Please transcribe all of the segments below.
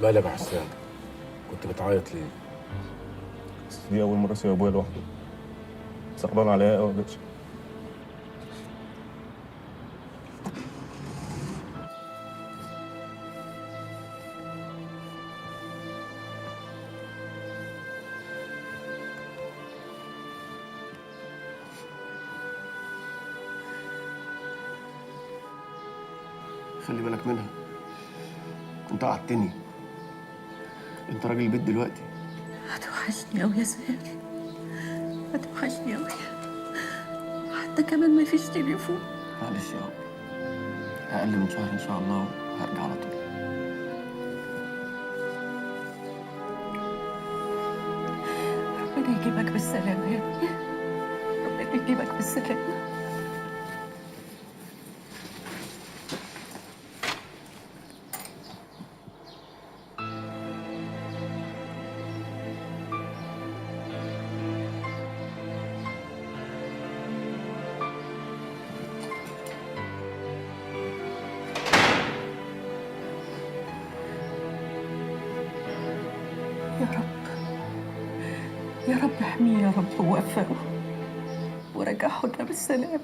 مالك يا حسام؟ كنت بتعيط ليه؟ بس دي أول مرة أسيب أبويا لوحده. صعبان عليا أوي يا باشا. خلي بالك منها. انت قعدتني. انت راجل البيت دلوقتي. هتوحشني أوي يا زهير، هتوحشني أوي. حتى كمان مفيش تليفون. معلش يا رب، اقل من شهر ان شاء الله وهرجع على طول. ربنا يجيبك بالسلامة يا ابني، ربنا يجيبك بالسلامة. يا رب يا رب احميه يا رب ووفقه ورجعه لنا بالسلامة.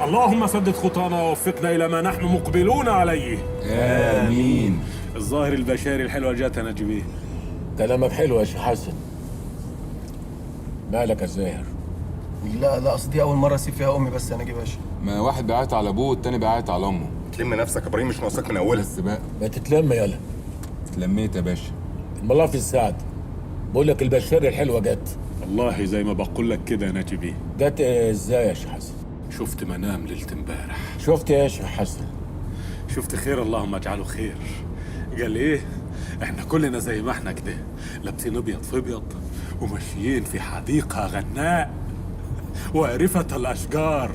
اللهم سدد خطانا ووفقنا إلى ما نحن مقبلون عليه. آمين. الظاهر البشاري الحلوة جاتنا جبيه. كلامك حلو يا شيخ حسن. مالك يا زاهر؟ لا اصل دي اول مره اسيب فيها امي بس يا ناجي باشا. ما واحد بيعيط على ابوه والتاني بيعيط على امه. تلم نفسك يا إبراهيم، مش ناقصاك من أولها. بس بقى ما تتلم يالا. اتلميت يا باشا. الملا في السعد. بقول لك البشاري الحلوه جت. والله زي ما بقول لك كده يا نجبي. جت ازاي يا شيخ حسن؟ شفت منام ليلة امبارح. شفت ايه يا شيخ حسن؟ شفت خير، اللهم اجعله خير. قال ايه؟ احنا كلنا زي ما احنا كده، لابسين ابيض في ابيض وماشيين في حديقة غناء وارفة الاشجار.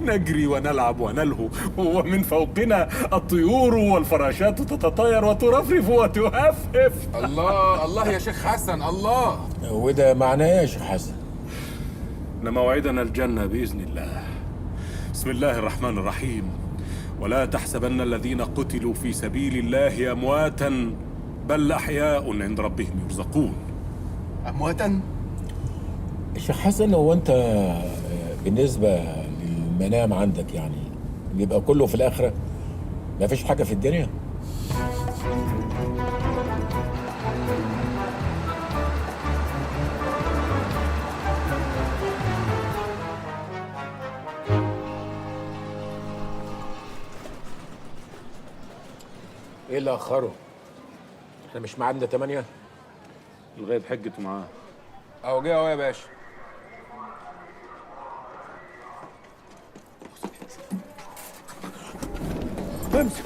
نجري ونلعب ونلهو، ومن فوقنا الطيور والفراشات تتطاير وترفرف وتهفهف. الله الله يا شيخ حسن الله. وده معناه ايه يا شيخ حسن؟ إن موعدنا الجنة بإذن الله. بسم الله الرحمن الرحيم. ولا تحسبن الذين قتلوا في سبيل الله أمواتا بل أحياء عند ربهم يرزقون. امواتا؟ الشيخ حسن، هو انت بالنسبه للمنام عندك يعني بيبقى كله في الاخره؟ ما فيش حاجه في الدنيا؟ ايه اللي اخره؟ احنا مش ميعادنا 8؟ الغيب حجته معاه. اهو جه اهو يا باشا. امسك.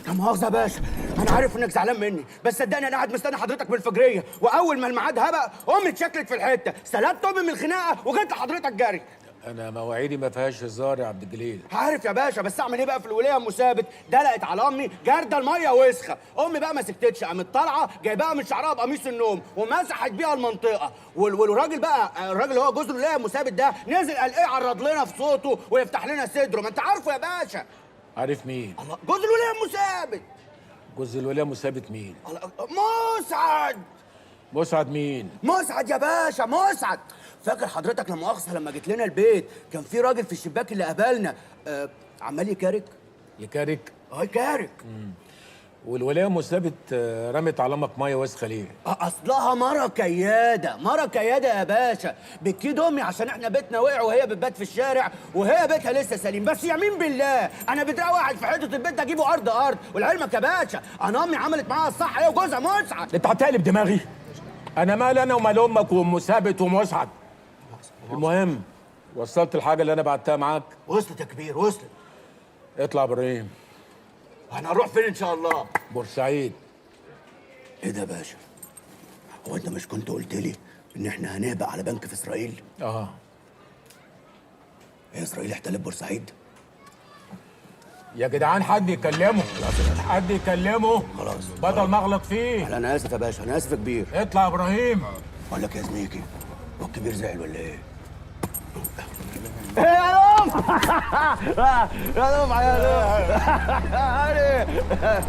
لا مؤاخذة يا باشا، أنا عارف إنك زعلان مني، بس صدقني أنا قاعد مستني حضرتك بالفجرية، وأول ما الميعاد هبق أمي اتشكلت في الحتة، سلبت أمي من الخناقة وجيت لحضرتك جري. انا مواعيدي ما فيهاش هزار يا عبد الجليل. عارف يا باشا، بس أعمل إيه بقى في الولية أم ثابت؟ دلقت على أمي جردة المية وسخة، أمي بقى ما سكتتش، قامت طالعة جايباها من شعرها بقميص النوم ومسحت بيها المنطقة، والراجل بقى الراجل اللي هو جوز الولية أم ثابت ده نزل قال إيه عرض لنا في صوته ويفتح لنا صدره، ما أنت عارفه يا باشا. عارف مين؟ الله، جوز الولية أم ثابت. جوز الولايه مثابت مين؟ مسعد. مسعد مين؟ مسعد يا باشا، مسعد. فاكر حضرتك لما مؤاخذة لما جيت لنا البيت كان في راجل في الشباك اللي قابلنا عمال يكارك؟ يكارك؟ يكارك. والولايه مثابت رمت على امك ميه وسخه ليه؟ اصلها مره كياده، مره كياده يا باشا، بتكيد امي عشان احنا بيتنا وقع وهي بتبات في الشارع وهي بيتها لسه سليم، بس يمين بالله انا بدراوي واحد في حته البيت ده اجيبه ارض، ولعلمك يا باشا انا امي عملت معاها الصح هي وجوزها مسعد. انت هتقلب دماغي؟ انا مال انا ومال امك وام ثابت ومسعد. المهم وصلت الحاجه اللي انا بعتها معاك؟ وصلت يا كبير، وصلت. اطلع ابراهيم. هنروح فين ان شاء الله؟ بورسعيد. ايه ده يا باشا؟ هو انت مش كنت قلت لي ان احنا هنهبق على بنك في اسرائيل؟ اه. هي اسرائيل احتلت بورسعيد؟ يا جدعان حد يكلمه، حد يكلمه. خلاص بدل ما اغلط فيه. انا اسف يا باشا، انا اسف يا كبير. اطلع يا ابراهيم. بقول لك يا زميكي، هو الكبير زعل ولا ايه؟ يا لوم يا لوم يا لوم.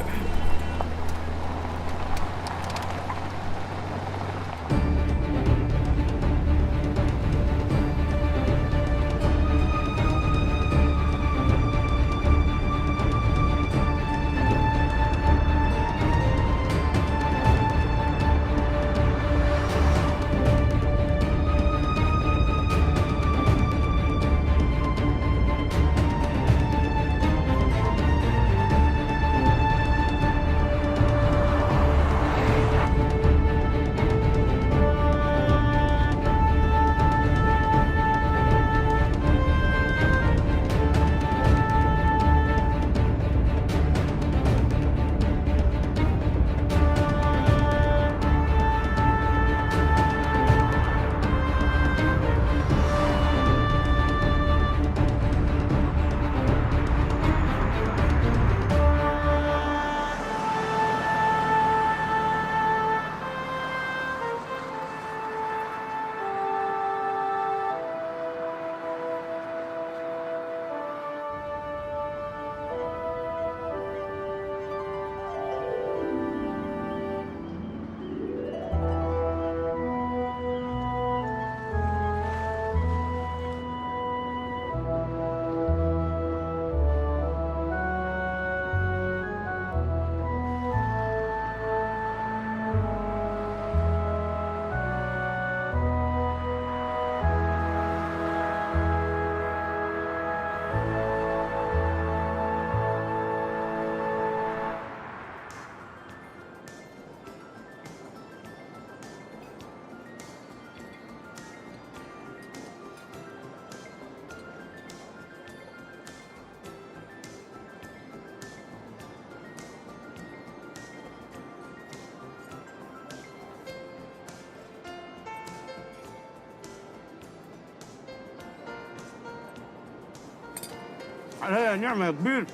عليا نعمة يا كبير،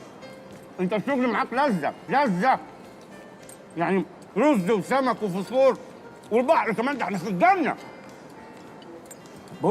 انت الشغل معاك لذة لذة، يعني رز وسمك وفوسفور والبحر كمان، ده احنا في الجنة.